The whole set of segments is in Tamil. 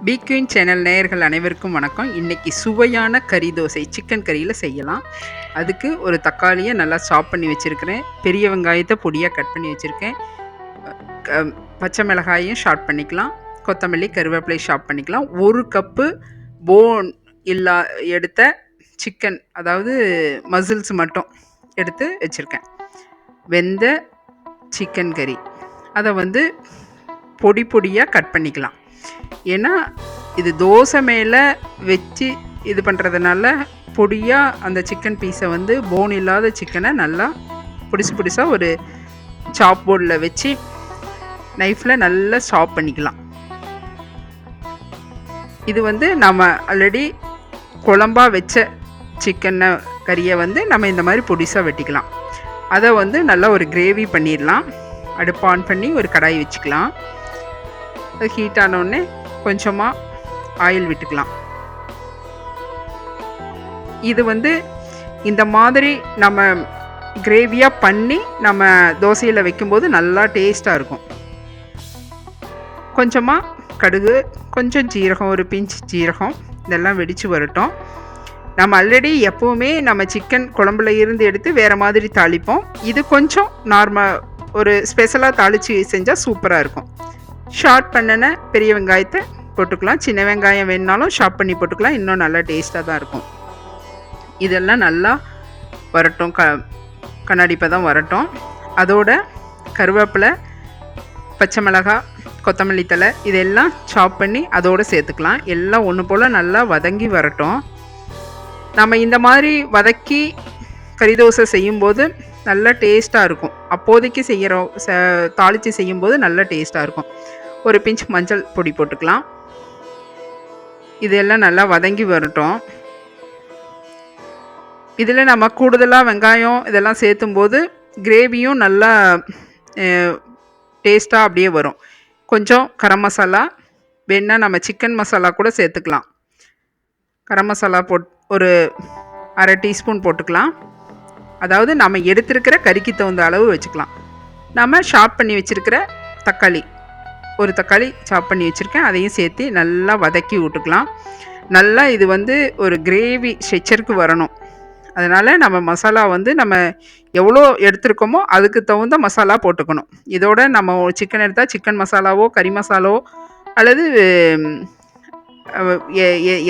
பி குயின் சேனல் நேயர்கள் அனைவருக்கும் வணக்கம். இன்றைக்கி சுவையான கறி தோசை சிக்கன் கறியில் செய்யலாம். அதுக்கு ஒரு தக்காளியை நல்லா சாப் பண்ணி வச்சுருக்கிறேன். பெரிய வெங்காயத்தை பொடியாக கட் பண்ணி வச்சுருக்கேன். பச்சை மிளகாயும் ஷார்ட் பண்ணிக்கலாம். கொத்தமல்லி கருவேப்பிலை ஷார்ட் பண்ணிக்கலாம். ஒரு கப்பு போன் எடுத்த சிக்கன், அதாவது மசில்ஸ் மட்டும் எடுத்து வச்சுருக்கேன். வெந்த சிக்கன் கறி அதை பொடி பொடியாக கட் பண்ணிக்கலாம். ஏன்னா இது தோசை மேலே வச்சு இது பண்ணுறதுனால பொடியாக அந்த சிக்கன் பீஸை போன் இல்லாத சிக்கனை நல்லா புடிசாக ஒரு சாப் போர்டில் வச்சு நைஃப்பில் நல்லா சாப் பண்ணிக்கலாம். இது நம்ம ஆல்ரெடி குழம்பா வச்ச சிக்கனை கறியை நம்ம இந்த மாதிரி பொடிசாக வெட்டிக்கலாம். அதை நல்லா ஒரு கிரேவி பண்ணிடலாம். அடுப்பு ஆன் பண்ணி ஒரு கடாய் வச்சுக்கலாம். அது ஹீட் ஆனோடனே கொஞ்சமாக ஆயில் விட்டுக்கலாம். இது இந்த மாதிரி நம்ம கிரேவியாக பண்ணி நம்ம தோசையில் வைக்கும்போது நல்லா டேஸ்ட்டாக இருக்கும். கொஞ்சமாக கடுகு, கொஞ்சம் ஜீரகம், ஒரு பிஞ்ச் ஜீரகம், இதெல்லாம் வெடித்து வரட்டும். நம்ம ஆல்ரெடி எப்போவுமே நம்ம சிக்கன் குழம்புல இருந்து எடுத்து வேறு மாதிரி தாளிப்போம். இது கொஞ்சம் நார்மல் ஒரு ஸ்பெஷலாக தாளித்து செஞ்சால் சூப்பராக இருக்கும். ஷார்ட் பண்ணின பெரிய வெங்காயத்தை போட்டுக்கலாம். சின்ன வெங்காயம் வேணுனாலும் ஷார்ப் பண்ணி போட்டுக்கலாம். இன்னும் நல்லா டேஸ்ட்டாக தான் இருக்கும். இதெல்லாம் நல்லா வரட்டும், கண்ணாடி பதம் வரட்டும். அதோட கருவேப்பிலை, பச்சை மிளகாய், கொத்தமல்லி தழை இதெல்லாம் சாப் பண்ணி அதோடு சேர்த்துக்கலாம். எல்லாம் ஒன்று போல் நல்லா வதங்கி வரட்டும். நம்ம இந்த மாதிரி வதக்கி கறி தோசை செய்யும்போது நல்லா டேஸ்ட்டாக இருக்கும். அப்போதைக்கு தாளித்து செய்யும்போது நல்லா டேஸ்ட்டாக இருக்கும். ஒரு பிஞ்ச் மஞ்சள் பொடி போட்டுக்கலாம். இதெல்லாம் நல்லா வதங்கி வரட்டும். இதில் நம்ம கூடுதலாக வெங்காயம் இதெல்லாம் சேர்த்தும்போது கிரேவியும் நல்லா டேஸ்ட்டாக அப்படியே வரும். கொஞ்சம் கரம் மசாலா வேணால் நம்ம சிக்கன் மசாலா கூட சேர்த்துக்கலாம். கரம் மசாலா ஒரு அரை டீஸ்பூன் போட்டுக்கலாம். அதாவது நம்ம எடுத்துருக்கிற கறிக்கு தகுந்த அளவு வச்சுக்கலாம். நம்ம ஷார்ப் பண்ணி வச்சுருக்கிற தக்காளி, ஒரு தக்காளி சாப் பண்ணி வச்சுருக்கேன், அதையும் சேர்த்து நல்லா வதக்கி விட்டுக்கலாம். நல்லா இது ஒரு கிரேவி ஸ்ட்ரக்சருக்கு வரணும். அதனால் நம்ம மசாலா நம்ம எவ்வளோ எடுத்துருக்கோமோ அதுக்கு தகுந்த மசாலா போட்டுக்கணும். இதோட நம்ம சிக்கன் எடுத்தால் சிக்கன் மசாலாவோ கறி மசாலாவோ அல்லது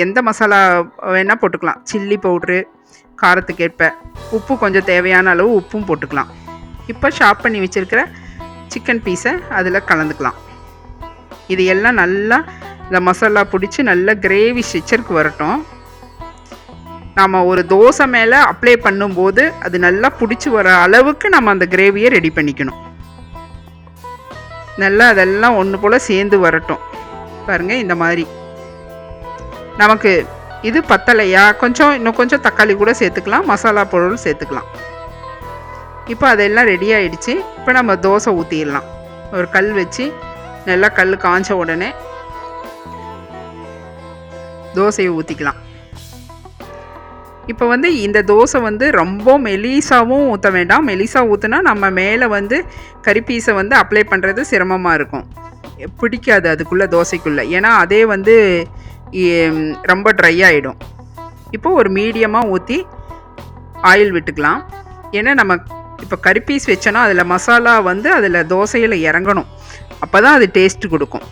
எந்த மசாலா வேணால் போட்டுக்கலாம். சில்லி பவுட்ரு, காரத்துக்கேற்ப உப்பு, கொஞ்சம் தேவையான அளவு உப்பும் போட்டுக்கலாம். இப்போ ஷார்ப் பண்ணி வச்சுருக்கிற சிக்கன் பீஸை அதில் கலந்துக்கலாம். இது எல்லாம் நல்லா இந்த மசாலா பிடிச்சி நல்லா கிரேவி ஸ்ட்ரக்சருக்கு வரட்டும். நாம் ஒரு தோசை மேலே அப்ளை பண்ணும்போது அது நல்லா பிடிச்சி வர அளவுக்கு நம்ம அந்த கிரேவியை ரெடி பண்ணிக்கணும். நல்லா அதெல்லாம் ஒன்று போல் சேர்ந்து வரட்டும். பாருங்கள், இந்த மாதிரி நமக்கு இது பத்தலையா இன்னும் கொஞ்சம் தக்காளி கூட சேர்த்துக்கலாம், மசாலா பொருள் சேர்த்துக்கலாம். இப்போ அதெல்லாம் ரெடி ஆகிடுச்சு. இப்போ நம்ம தோசை ஊற்றிடலாம். ஒரு கல் வச்சு நல்லா கல் காய்ச்ச உடனே தோசையை ஊற்றிக்கலாம். இப்போ இந்த தோசை ரொம்ப மெலிசாவும் ஊற்ற வேண்டாம். மெலிசா ஊற்றுனா நம்ம மேலே கறி பீஸை அப்ளை பண்ணுறது சிரமமாக இருக்கும், பிடிக்காது அதுக்குள்ளே தோசைக்குள்ளே. ஏன்னா அதே ரொம்ப ட்ரை ஆகிடும். இப்போது ஒரு மீடியமாக ஊற்றி ஆயில் விட்டுக்கலாம். ஏன்னா நம்ம இப்போ கறி பீஸ் வச்சோன்னா அதில் மசாலா அதில் தோசையில் இறங்கணும். அப்போ தான் அது டேஸ்ட்டு கொடுக்கும்.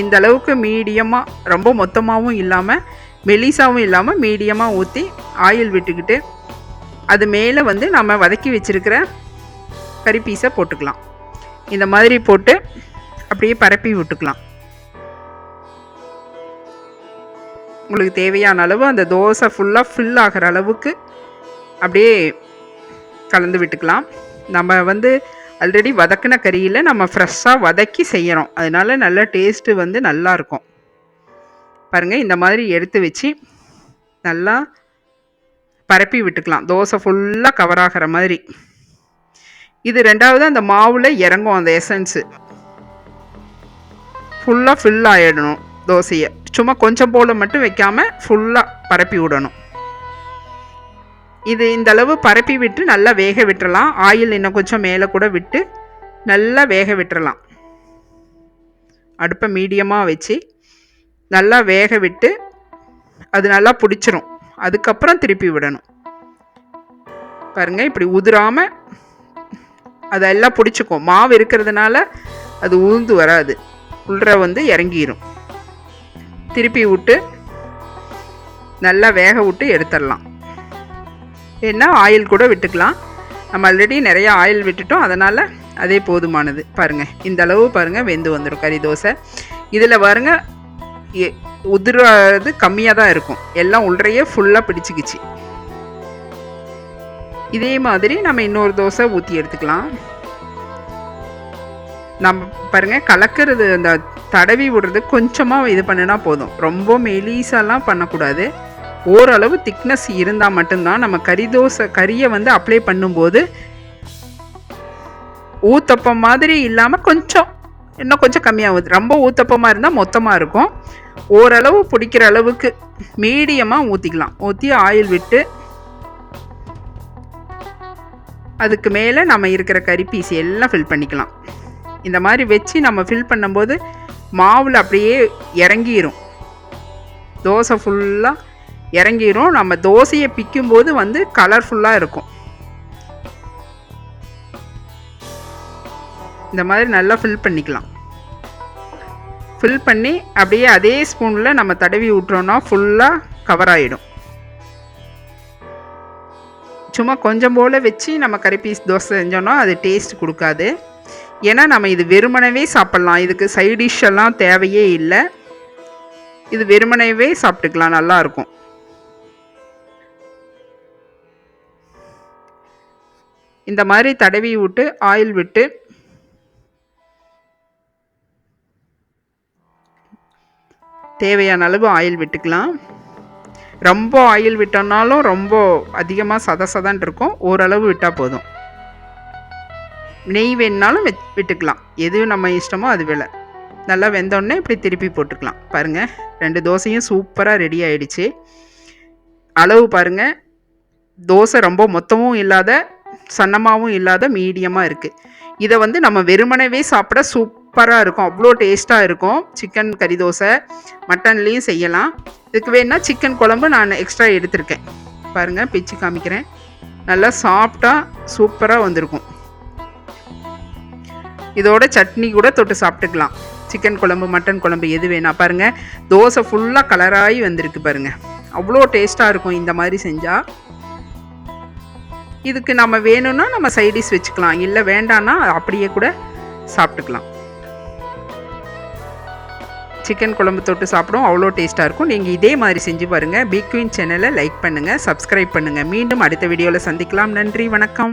இந்த அளவுக்கு மீடியமாக, ரொம்ப மொத்தமாகவும் இல்லாமல் மெலிசாவும் இல்லாமல் மீடியமாக ஊற்றி ஆயில் விட்டுக்கிட்டு அது மேலே நம்ம வதக்கி வச்சுருக்கிற கறி பீஸை போட்டுக்கலாம். இந்த மாதிரி போட்டு அப்படியே பரப்பி விட்டுக்கலாம். உங்களுக்கு தேவையான அளவு அந்த தோசை ஃபுல்லாக ஃபில் ஆகிற அளவுக்கு அப்படியே கலந்து விட்டுக்கலாம். நம்ம ஆல்ரெடி வதக்கின கறியில் நம்ம ஃப்ரெஷ்ஷாக வதக்கி செய்கிறோம். அதனால நல்ல டேஸ்ட்டு நல்லாயிருக்கும். பாருங்கள், இந்த மாதிரி எடுத்து வச்சு நல்லா பரப்பி விட்டுக்கலாம். தோசை ஃபுல்லாக கவர் ஆகிற மாதிரி. இது ரெண்டாவது அந்த மாவில் இறங்கும் அந்த எசன்ஸு ஃபுல்லாக ஃபில் ஆகிடணும். தோசையை சும்மா கொஞ்சம் போல் மட்டும் வைக்காமல் ஃபுல்லாக பரப்பி விடணும். இது இந்த அளவு பரப்பி விட்டு நல்லா வேக விட்டுறலாம். ஆயில் இன்னும் கொஞ்சம் மேலே கூட விட்டு நல்லா வேக விட்டுறலாம். அடுப்பை மீடியமாக வச்சு நல்லா வேக விட்டு அது நல்லா பிடிச்சிரும். அதுக்கப்புறம் திருப்பி விடணும். பாருங்கள், இப்படி உதிராமல் அதெல்லாம் பிடிச்சிக்கும். மாவு இருக்கிறதுனால அது உளுந்து வராது, உள்ள வந்து இறங்கிடும். திருப்பி விட்டு நல்லா வேக விட்டு எடுத்துடலாம். ஏன்னா ஆயில் கூட விட்டுக்கலாம். நம்ம ஆல்ரெடி நிறைய ஆயில் விட்டுட்டோம், அதனால் அதே போதுமானது. பாருங்கள், இந்த அளவு பாருங்கள் வெந்து வந்துடும் கறி தோசை. இதில் பாருங்கள் உதிராது கம்மியாக தான் இருக்கும், எல்லாம் உள்ளறையே ஃபுல்லாக பிடிச்சிக்கிச்சு. இதே மாதிரி நம்ம இன்னொரு தோசை ஊற்றி எடுத்துக்கலாம். நம்ம பாருங்கள் கலக்கிறது, அந்த தடவி விடுறது கொஞ்சமாக இது பண்ணினா போதும், ரொம்ப மெலிசாலாம் பண்ணக்கூடாது. ஓரளவு திக்னஸ் இருந்தால் மட்டும்தான் நம்ம கறியை வந்து அப்ளை பண்ணும்போது ஊத்தப்பம் மாதிரி இல்லாமல் கொஞ்சம் இன்னும் கொஞ்சம் கம்மியாகுது. ரொம்ப ஊத்தப்பமாக இருந்தால் மொத்தமாக இருக்கும். ஓரளவு பிடிக்கிற அளவுக்கு மீடியமாக ஊற்றிக்கலாம். ஊற்றி ஆயில் விட்டு அதுக்கு மேலே நம்ம இருக்கிற கறி பீஸ் எல்லாம் ஃபில் பண்ணிக்கலாம். இந்த மாதிரி வச்சு நம்ம ஃபில் பண்ணும்போது மாவில் அப்படியே இறங்கிடும், தோசை ஃபுல்லாக இறங்கிடும். நம்ம தோசையை பிக்கும்போது வந்து கலர்ஃபுல்லாக இருக்கும். இந்த மாதிரி நல்லா ஃபில் பண்ணிக்கலாம். ஃபில் பண்ணி அப்படியே அதே ஸ்பூனில் நம்ம தடவி விட்டுறோன்னா ஃபுல்லாக கவர் ஆகிடும். சும்மா கொஞ்சம் போல் வச்சு நம்ம கறி பீஸ் தோசை செஞ்சோன்னா அது டேஸ்ட் கொடுக்காது. ஏன்னா நம்ம இது வெறுமனவே சாப்பிட்லாம், இதுக்கு சைட் டிஷ் எல்லாம் தேவையே இல்லை. இது வெறுமனவே சாப்பிட்டுக்கலாம், நல்லாயிருக்கும். இந்த மாதிரி தடவி விட்டு ஆயில் விட்டு தேவையான அளவு ஆயில் விட்டுக்கலாம். ரொம்ப ஆயில் விட்டோம்னாலும் ரொம்ப அதிகமாக சதன் இருக்கும், ஓரளவு விட்டால் போதும். நெய் வேணுனாலும் விட்டுக்கலாம், எது நம்ம இஷ்டமோ அது வேலை. நல்லா வெந்தோடனே இப்படி திருப்பி போட்டுக்கலாம். பாருங்கள், 2 தோசையும் சூப்பராக ரெடி ஆகிடுச்சு. அளவு பாருங்கள், தோசை ரொம்ப மொத்தமும் இல்லாத சன்னமாகவும் இல்லாத மீடியமாக இருக்குது. இதை வந்து நம்ம வெறுமனவே சாப்பிட சூப்பராக இருக்கும், அவ்வளோ டேஸ்ட்டாக இருக்கும். சிக்கன் கறி தோசை மட்டன்லேயும் செய்யலாம். இதுக்கு வேணா சிக்கன் குழம்பு நான் எக்ஸ்ட்ரா எடுத்திருக்கேன். பாருங்கள், பிச்சு காமிக்கிறேன். நல்லா சாஃப்டாக சூப்பராக வந்திருக்கும். இதோட சட்னி கூட தொட்டு சாப்பிட்டுக்கலாம். சிக்கன் குழம்பு மட்டன் குழம்பு எது வேணா. பாருங்கள், தோசை ஃபுல்லாக கலராகி வந்திருக்கு பாருங்கள், அவ்வளோ டேஸ்ட்டாக இருக்கும் இந்த மாதிரி செஞ்சால். இதுக்கு நம்ம வேணும்னா நம்ம சைடிஷ் வச்சுக்கலாம், இல்லை வேண்டான்னா அப்படியே கூட சாப்பிட்டுக்கலாம். சிக்கன் குழம்பு தொட்டு சாப்பிடும், அவ்வளோ டேஸ்ட்டாக இருக்கும். நீங்கள் இதே மாதிரி செஞ்சு பாருங்கள். பிக் குயின் சேனலை லைக் பண்ணுங்கள், சப்ஸ்கிரைப் பண்ணுங்கள். மீண்டும் அடுத்த வீடியோவில் சந்திக்கலாம். நன்றி, வணக்கம்.